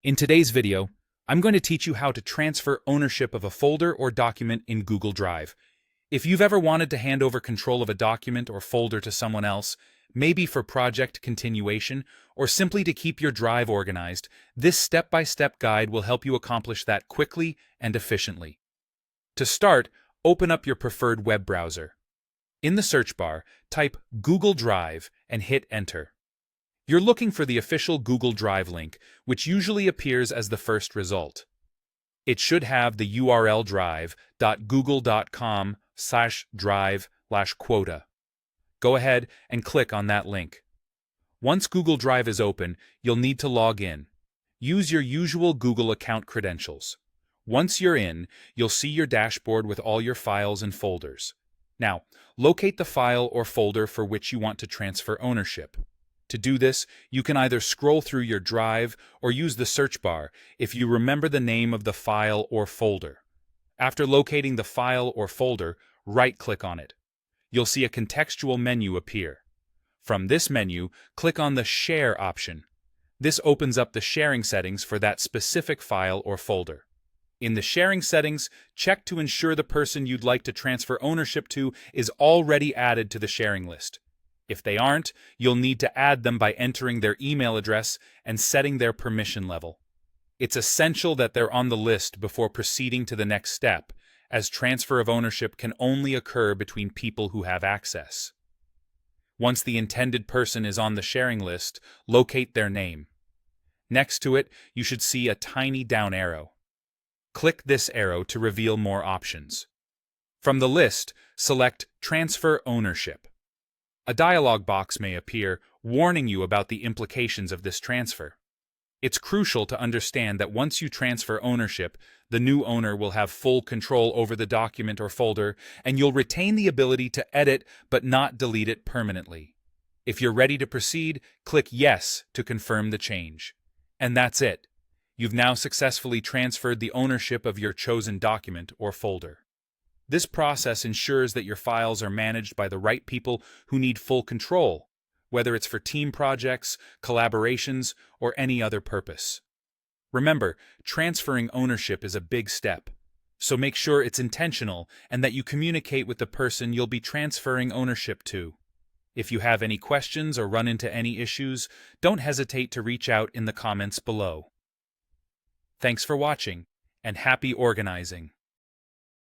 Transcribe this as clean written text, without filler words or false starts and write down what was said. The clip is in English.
In today's video, I'm going to teach you how to transfer ownership of a folder or document in Google Drive. If you've ever wanted to hand over control of a document or folder to someone else, maybe for project continuation or simply to keep your drive organized, this step-by-step guide will help you accomplish that quickly and efficiently. To start, open up your preferred web browser. In the search bar, type Google Drive and hit Enter. You're looking for the official Google Drive link, which usually appears as the first result. It should have the URL drive.google.com/drive/quota. Go ahead and click on that link. Once Google Drive is open, you'll need to log in. Use your usual Google account credentials. Once you're in, you'll see your dashboard with all your files and folders. Now, locate the file or folder for which you want to transfer ownership. To do this, you can either scroll through your drive or use the search bar if you remember the name of the file or folder. After locating the file or folder, right-click on it. You'll see a contextual menu appear. From this menu, click on the Share option. This opens up the sharing settings for that specific file or folder. In the sharing settings, check to ensure the person you'd like to transfer ownership to is already added to the sharing list. If they aren't, you'll need to add them by entering their email address and setting their permission level. It's essential that they're on the list before proceeding to the next step, as transfer of ownership can only occur between people who have access. Once the intended person is on the sharing list, locate their name. Next to it, you should see a tiny down arrow. Click this arrow to reveal more options. From the list, select Transfer Ownership. A dialog box may appear, warning you about the implications of this transfer. It's crucial to understand that once you transfer ownership, the new owner will have full control over the document or folder, and you'll retain the ability to edit but not delete it permanently. If you're ready to proceed, click Yes to confirm the change. And that's it. You've now successfully transferred the ownership of your chosen document or folder. This process ensures that your files are managed by the right people who need full control, whether it's for team projects, collaborations, or any other purpose. Remember, transferring ownership is a big step, so make sure it's intentional and that you communicate with the person you'll be transferring ownership to. If you have any questions or run into any issues, don't hesitate to reach out in the comments below. Thanks for watching, and happy organizing!